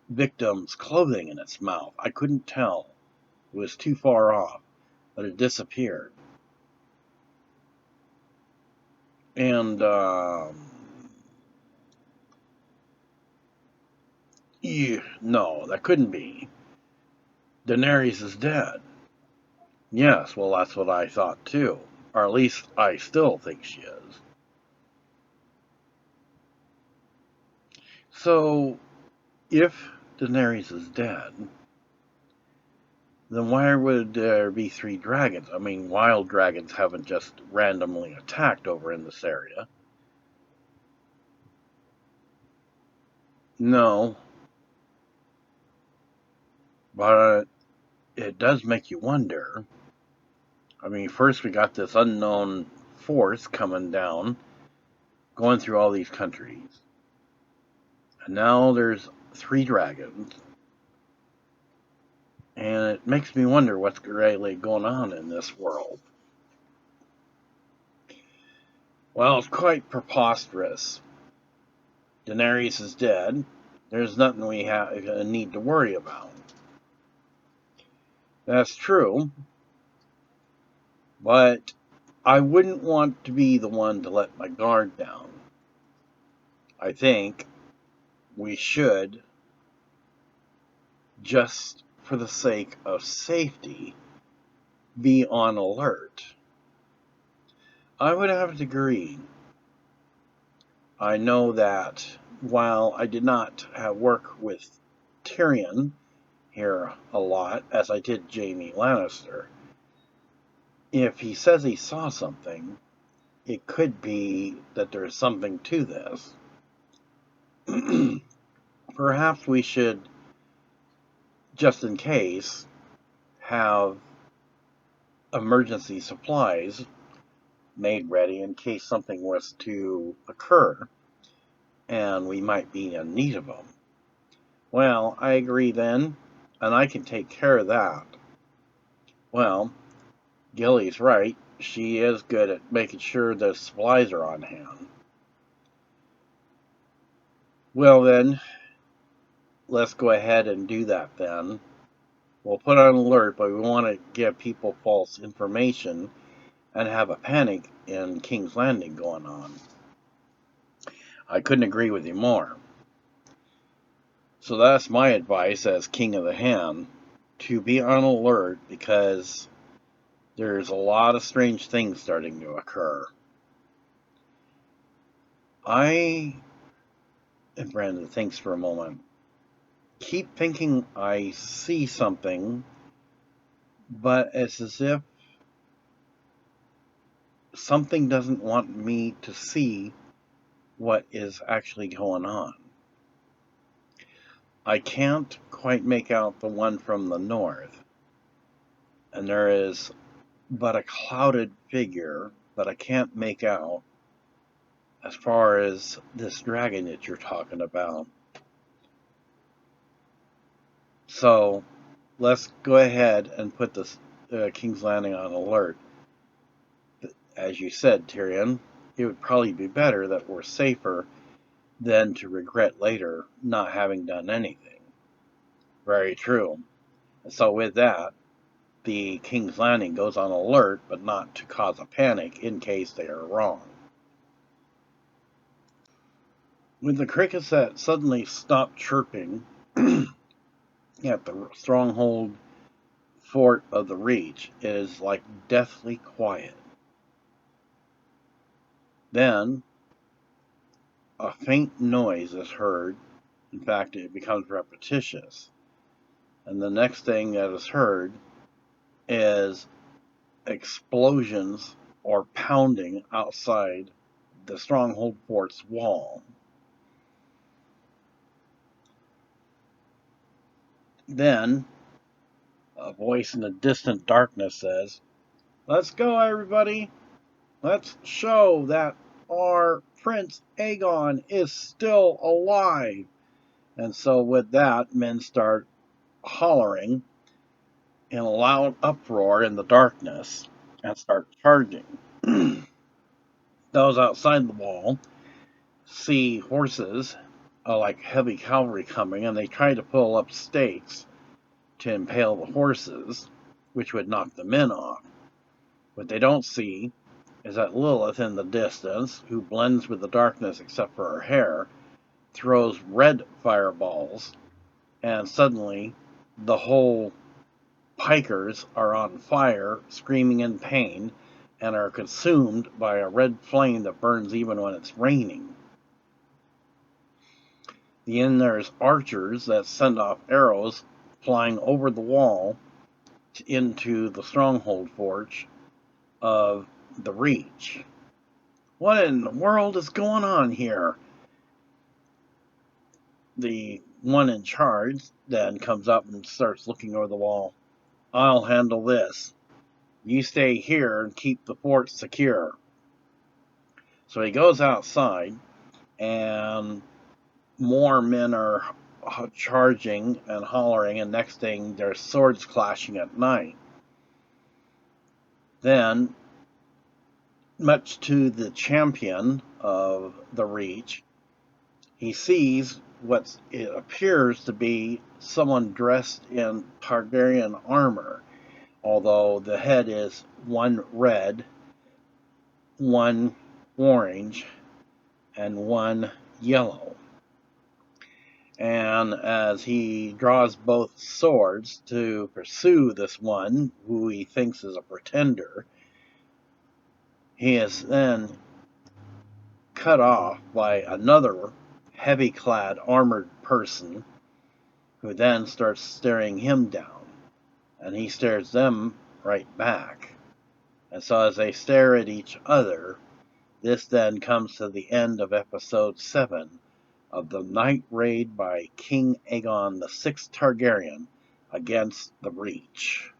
victim's clothing in its mouth. I couldn't tell. It was too far off, but it disappeared. And no, that couldn't be. Daenerys is dead. Yes, well, that's what I thought too. Or at least I still think she is. So, if Daenerys is dead, then why would there be 3 dragons? I mean, wild dragons haven't just randomly attacked over in this area. No. But it does make you wonder. I mean, first we got this unknown force coming down, going through all these countries. And now there's 3 dragons. And it makes me wonder what's really going on in this world. Well, it's quite preposterous. Daenerys is dead. There's nothing we need to worry about. That's true, but I wouldn't want to be the one to let my guard down. I think we should, just for the sake of safety, be on alert. I would have to agree. I know that while I did not work with Tyrion here a lot, as I did Jaime Lannister, if he says he saw something, it could be that there's something to this. Perhaps we should, just in case, have emergency supplies made ready in case something was to occur and we might be in need of them. Well, I agree then, and I can take care of that. Well, Gilly's right. She is good at making sure the supplies are on hand. Well then, let's go ahead and do that then. We'll put on alert, but we want to give people false information and have a panic in King's Landing going on. I couldn't agree with you more. So that's my advice as King of the Hand, to be on alert because there's a lot of strange things starting to occur. And Brandon thinks for a moment, keep thinking I see something, but it's as if something doesn't want me to see what is actually going on. I can't quite make out the one from the north, and there is but a clouded figure that I can't make out as far as this dragon that you're talking about. So let's go ahead and put this King's Landing on alert. As you said, Tyrion, it would probably be better that we're safer than to regret later not having done anything. Very true. So with that, the King's Landing goes on alert, but not to cause a panic in case they are wrong. With the crickets that suddenly stopped chirping at the Stronghold fort of the Reach, it is like deathly quiet. Then a faint noise is heard. In fact, it becomes repetitious. And the next thing that is heard is explosions or pounding outside the Stronghold fort's wall. Then a voice in the distant darkness says, "Let's go, everybody. Let's show that our Prince Aegon is still alive." And so with that, men start hollering in a loud uproar in the darkness and start charging. Those outside the wall see horses like heavy cavalry coming, and they try to pull up stakes to impale the horses, which would knock the men off. What they don't see is that Lilith in the distance, who blends with the darkness except for her hair, throws red fireballs, and suddenly the whole pikers are on fire, screaming in pain, and are consumed by a red flame that burns even when it's raining. Then there's archers that send off arrows flying over the wall into the Stronghold forge of the Reach. What in the world is going on here? The one in charge then comes up and starts looking over the wall. "I'll handle this. You stay here and keep the fort secure." So he goes outside, and more men are charging and hollering, and next thing, there's swords clashing at night. Then, much to the champion of the Reach, he sees what it appears to be someone dressed in Targaryen armor. although the head is one red, one orange, and one yellow. And as he draws both swords to pursue this one, who he thinks is a pretender, he is then cut off by another heavy-clad armored person, who then starts staring him down, and he stares them right back. And so as they stare at each other, this then comes to the end of episode 7 of the night raid by King Aegon VI Targaryen against the Breach.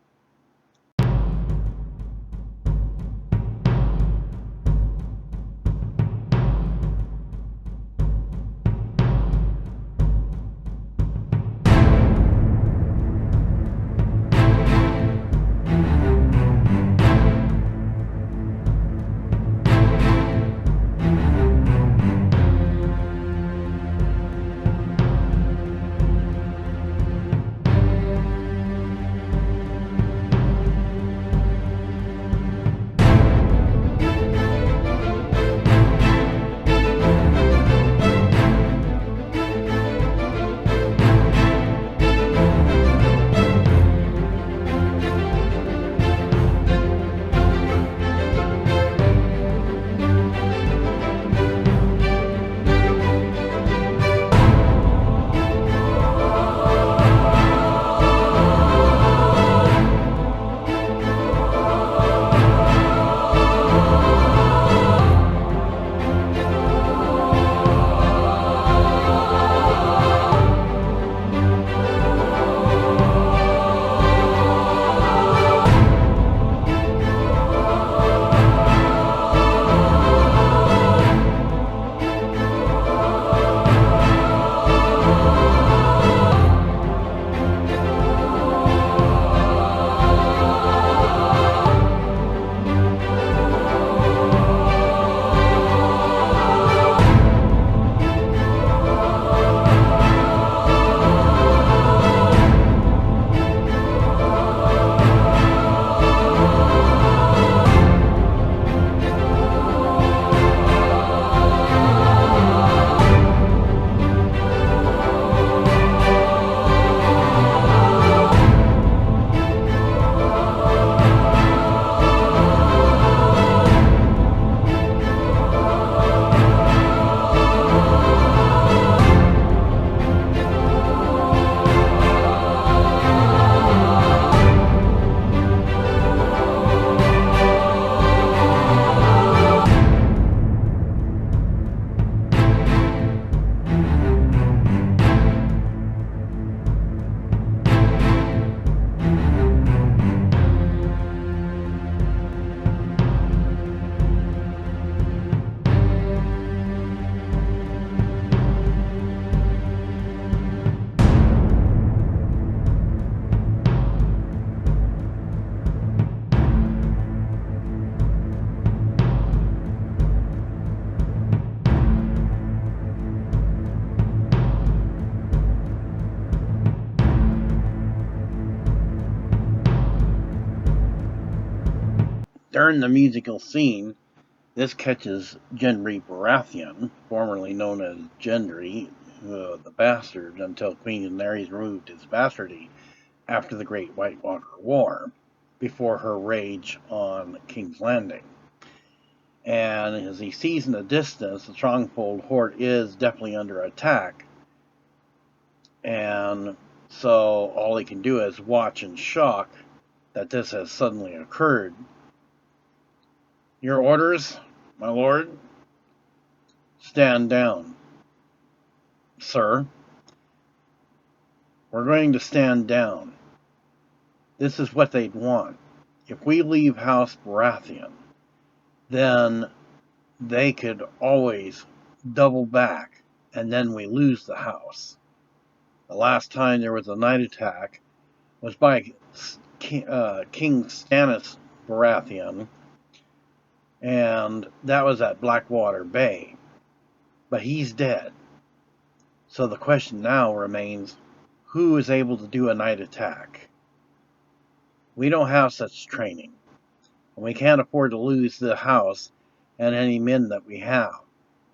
During the musical scene, this catches Gendry Baratheon, formerly known as Gendry, the bastard, until Queen Daenerys removed his bastardy after the Great Whitewater War, before her rage on King's Landing. And as he sees in the distance, the Stronghold horde is definitely under attack, and so all he can do is watch in shock that this has suddenly occurred. Your orders, my lord? Stand down. Sir, we're going to stand down. This is what they'd want. If we leave House Baratheon, then they could always double back, and then we lose the house. The last time there was a night attack was by King Stannis Baratheon, and that was at Blackwater Bay. But he's dead. So the question now remains, who is able to do a night attack? We don't have such training, and we can't afford to lose the house and any men that we have.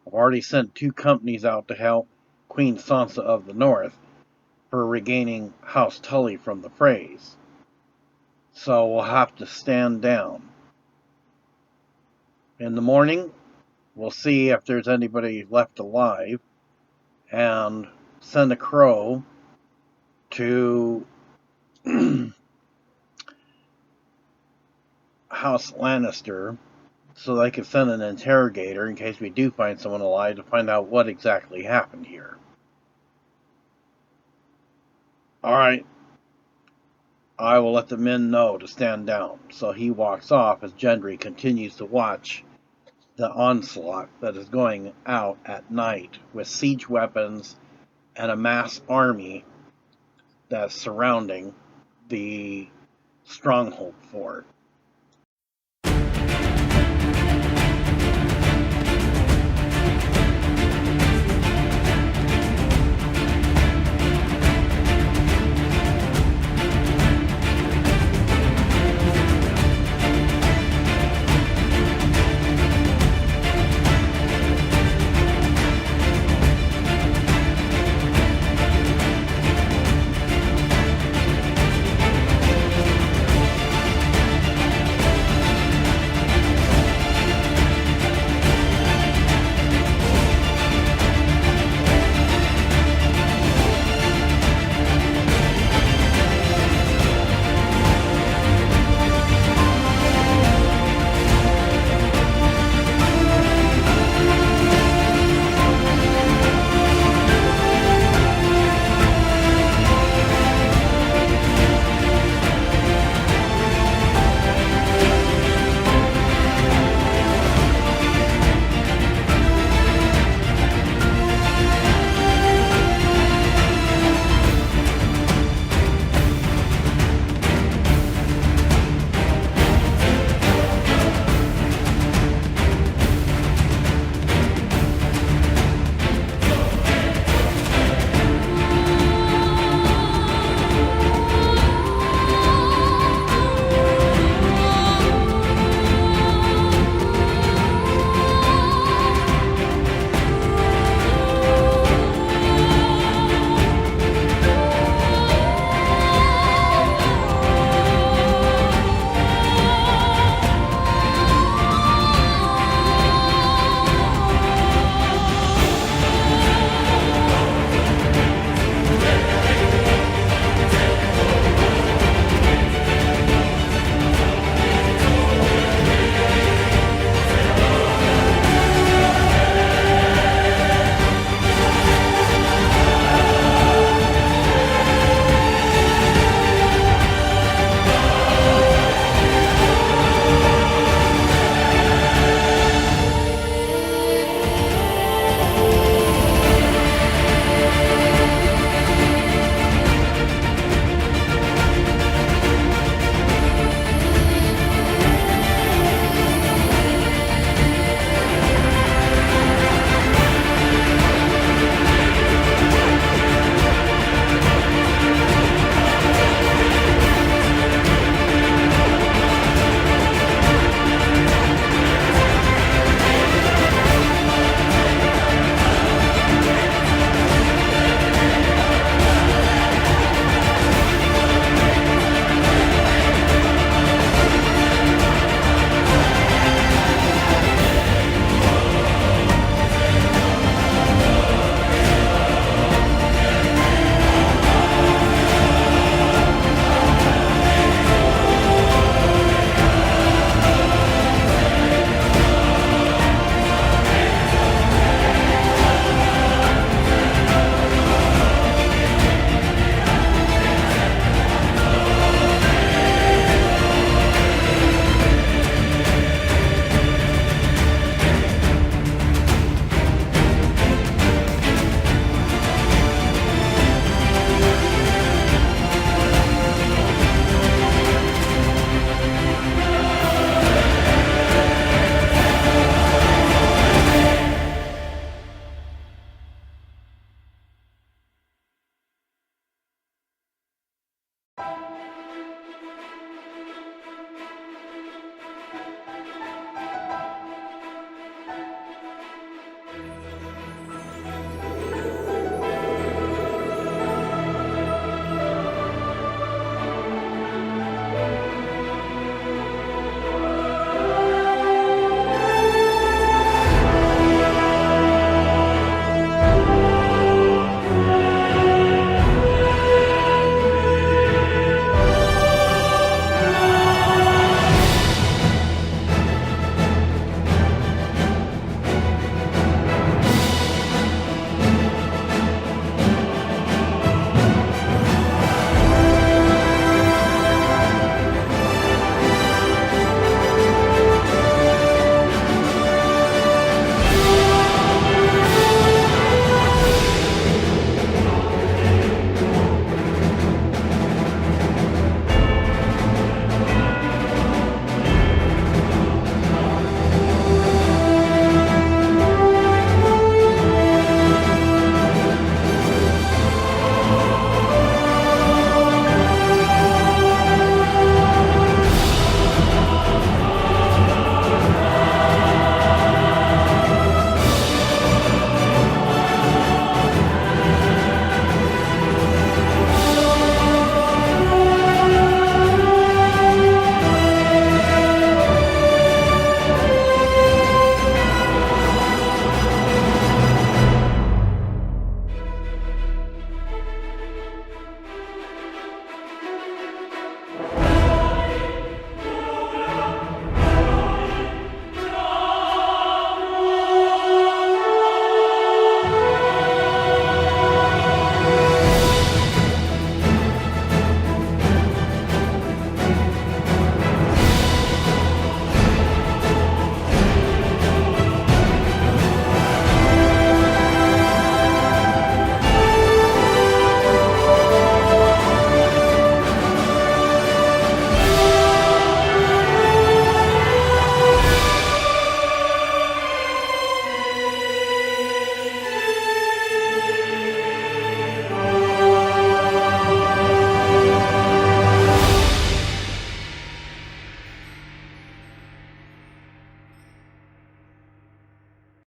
I've already sent 2 companies out to help Queen Sansa of the North for regaining House Tully from the Freys. So we'll have to stand down. In the morning, we'll see if there's anybody left alive and send a crow to House Lannister so they can send an interrogator in case we do find someone alive to find out what exactly happened here. Alright, I will let the men know to stand down. So he walks off as Gendry continues to watch the onslaught that is going out at night with siege weapons and a mass army that's surrounding the Stronghold fort.